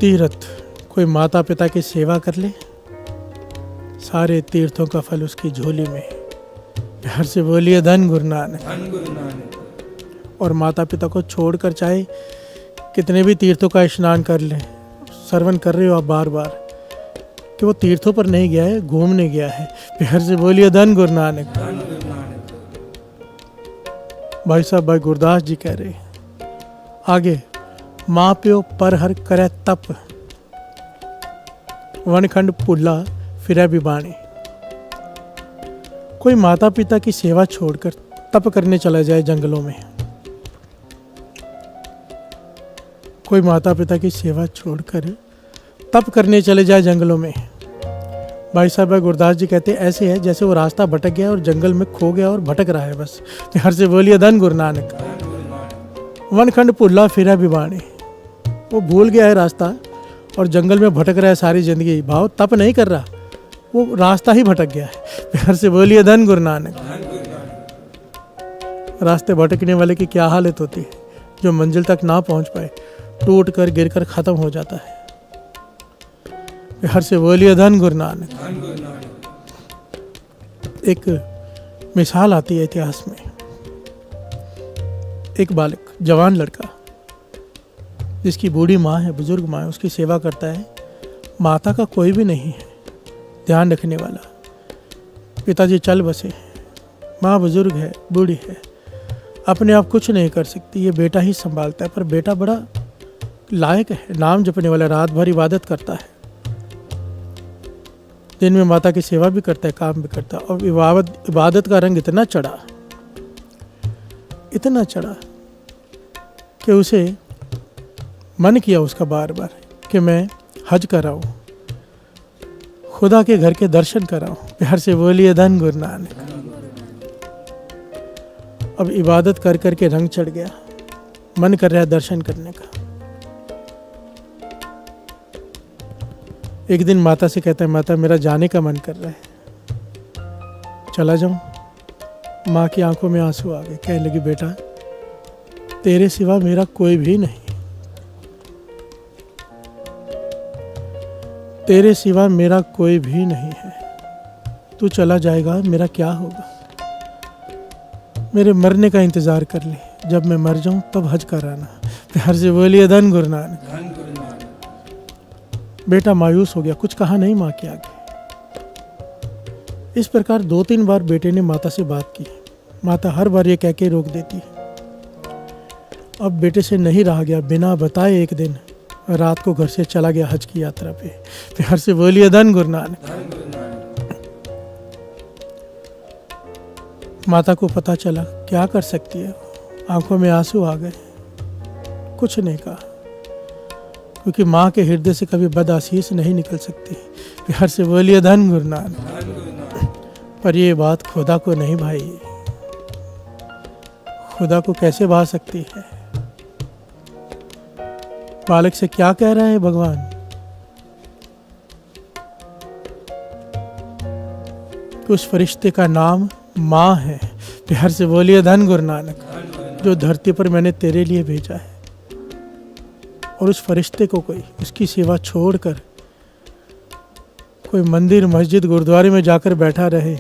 तीर्थ, कोई माता पिता की सेवा कर ले, सारे तीर्थों का फल उसकी झोली में। प्यार से बोलिए धन गुरु नानक। और माता पिता को छोड़कर चाहे कितने भी तीर्थों का स्नान कर लें, श्रवण कर रहे हो आप बार बार कि वो तीर्थों पर नहीं गया है, घूमने गया है। प्यार से बोलिए धन गुरु नानक। भाई साहब, भाई गुरदास जी कह रहे आगे, माँ प्यो पर हर करे तप, वनखंड पुल्ला फिर भी बाणी। कोई माता पिता की सेवा छोड़कर तप करने चला जाए जंगलों में, कोई माता पिता की सेवा छोड़कर तप करने चले जाए जंगलों में। भाई साहब, भाई गुरदास जी कहते ऐसे है जैसे वो रास्ता भटक गया और जंगल में खो गया और भटक रहा है बस। प्यार से बोलिए धन गुरु नानक। वनखंड पुल्ला फिरा बिबाणी, वो भूल गया है रास्ता और जंगल में भटक रहा है सारी जिंदगी। भाव तप नहीं कर रहा, वो रास्ता ही भटक गया है। प्यार से बोलिए धन गुरु नानक। रास्ते भटकने वाले की क्या हालत होती है, जो मंजिल तक ना पहुंच पाए, टूट कर गिर कर खत्म हो जाता है। प्यार से बोलिए धन गुरु नानक। एक मिसाल आती है इतिहास में, एक बालक, जवान लड़का जिसकी बूढ़ी माँ है, बुजुर्ग माँ है, उसकी सेवा करता है। माता का कोई भी नहीं है ध्यान रखने वाला। पिताजी चल बसे, माँ बुजुर्ग है, बूढ़ी है, अपने आप कुछ नहीं कर सकती, ये बेटा ही संभालता है। पर बेटा बड़ा लायक है, नाम जपने वाला, रात भर इबादत करता है, दिन में माता की सेवा भी करता है, काम भी करता है। और इबादत का रंग इतना चढ़ा कि उसे मन किया उसका बार बार कि मैं हज कराऊं, खुदा के घर के दर्शन कराऊं। प्यार से बोलिए धन गुरु नानक। अब इबादत कर कर के रंग चढ़ गया, मन कर रहा है दर्शन करने का। एक दिन माता से कहता है, माता मेरा जाने का मन कर रहा है, चला जाऊं। माँ की आंखों में आंसू आ गए, कहने लगी बेटा तेरे सिवा मेरा कोई भी नहीं, तेरे सिवा मेरा कोई भी नहीं है, तू चला जाएगा मेरा क्या होगा। मेरे मरने का इंतजार कर ले, जब मैं मर जाऊं तब हज कराना। प्यार से बोलिए धन गुरु नानक। बेटा मायूस हो गया, कुछ कहा नहीं माँ के आगे। इस प्रकार 2-3 बार बेटे ने माता से बात की, माता हर बार ये कह के रोक देती। अब बेटे से नहीं रहा गया, बिना बताए एक दिन रात को घर से चला गया हज की यात्रा पे। प्यार से बोलिए धन गुरु नानक। माता को पता चला, क्या कर सकती है, आंखों में आंसू आ गए, कुछ नहीं कहा, क्योंकि माँ के हृदय से कभी बदआशीष नहीं निकल सकती। प्यार से बोलिए धन गुरु नानक। पर ये बात खुदा को नहीं भाई, खुदा को कैसे भा सकती है। बालक से क्या कह रहा है भगवान, कि उस फरिश्ते का नाम माँ है। प्यार से बोलिए धन गुरु नानक, जो धरती पर मैंने तेरे लिए भेजा है। और उस फरिश्ते को कोई उसकी सेवा छोड़कर कोई मंदिर मस्जिद गुरुद्वारे में जाकर बैठा रहे,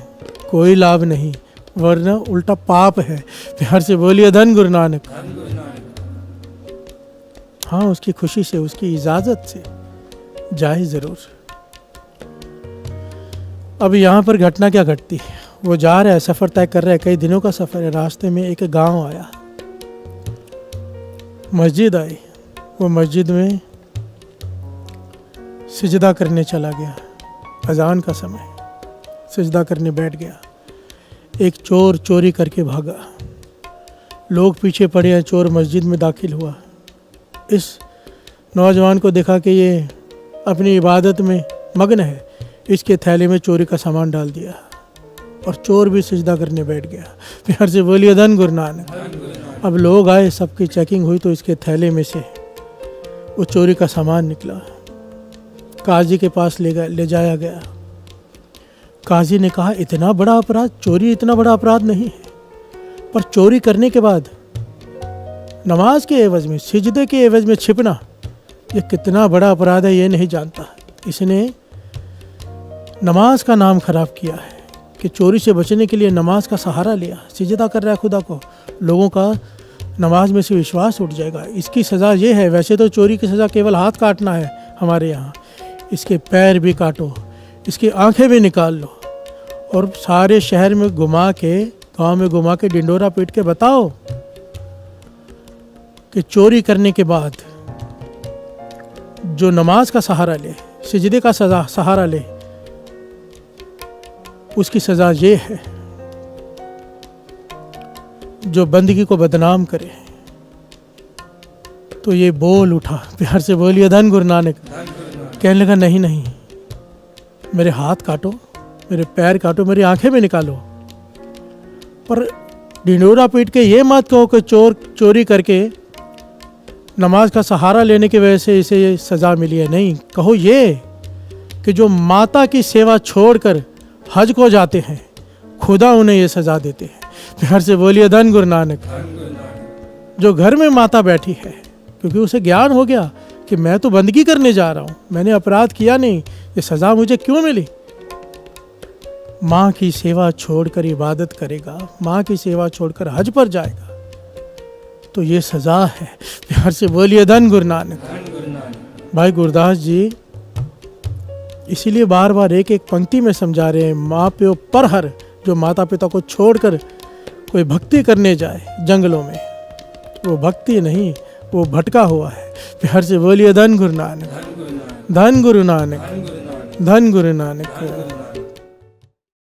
कोई लाभ नहीं, वरना उल्टा पाप है। प्यार से बोलिए धन गुरु नानक। हाँ, उसकी खुशी से, उसकी इजाजत से जाए जरूर। अब यहाँ पर घटना क्या घटती है, वो जा रहा है, सफर तय कर रहा है, कई दिनों का सफर है। रास्ते में एक गांव आया, मस्जिद आई, वो मस्जिद में सिजदा करने चला गया। अजान का समय, सिजदा करने बैठ गया। एक चोर चोरी करके भागा, लोग पीछे पड़े हैं, चोर मस्जिद में दाखिल हुआ। इस नौजवान को देखा कि ये अपनी इबादत में मग्न है, इसके थैले में चोरी का सामान डाल दिया और चोर भी सिजदा करने बैठ गया। प्यार से बोलिए धन गुरु नानक। अब लोग आए, सबकी चेकिंग हुई तो इसके थैले में से वो चोरी का सामान निकला। काजी के पास ले जाया गया। काजी ने कहा, इतना बड़ा अपराध, चोरी इतना बड़ा अपराध नहीं है, पर चोरी करने के बाद नमाज के एवज में, सिजदे के एवज में छिपना, ये कितना बड़ा अपराध है ये नहीं जानता। इसने नमाज का नाम खराब किया है कि चोरी से बचने के लिए नमाज का सहारा लिया, सिजदा कर रहा है खुदा को, लोगों का नमाज में से विश्वास उठ जाएगा। इसकी सज़ा ये है, वैसे तो चोरी की सज़ा केवल हाथ काटना है हमारे यहाँ, इसके पैर भी काटो, इसकी आंखें भी निकाल लो और सारे शहर में घुमा के, गांव में घुमा के डिंडोरा पीट के बताओ कि चोरी करने के बाद जो नमाज का सहारा ले, सिजदे का सहारा ले, उसकी सज़ा ये है। जो बंदगी को बदनाम करे, तो ये बोल उठा, प्यार से बोलिए धन गुरु नानक। कहने लगा नहीं नहीं, मेरे हाथ काटो, मेरे पैर काटो, मेरी आंखें भी निकालो, पर ढिंडोरा पीट के ये मत कहो कि चोरी करके नमाज का सहारा लेने की वजह से इसे ये सज़ा मिली है। नहीं, कहो ये कि जो माता की सेवा छोड़कर हज को जाते हैं, खुदा उन्हें ये सज़ा देते हैं। प्यार से बोलिए धन गुरु नानक। जो घर में माता बैठी है, क्योंकि उसे ज्ञान हो गया कि मैं तो बंदगी करने जा रहा हूँ, मैंने अपराध किया नहीं, ये सज़ा मुझे क्यों मिली। माँ की सेवा छोड़कर इबादत करेगा, माँ की सेवा छोड़कर हज पर जाएगा, तो ये सज़ा है। प्यार से बोलिए धन गुरु नानक। भाई गुरदास जी इसीलिए बार बार एक एक पंक्ति में समझा रहे हैं, माँ प्यो पर हर, जो माता पिता को छोड़कर कोई भक्ति करने जाए जंगलों में, वो भक्ति नहीं, वो भटका हुआ है। प्यार से बोलिए धन गुरु नानक, धन गुरु नानक, धन गुरु नानक।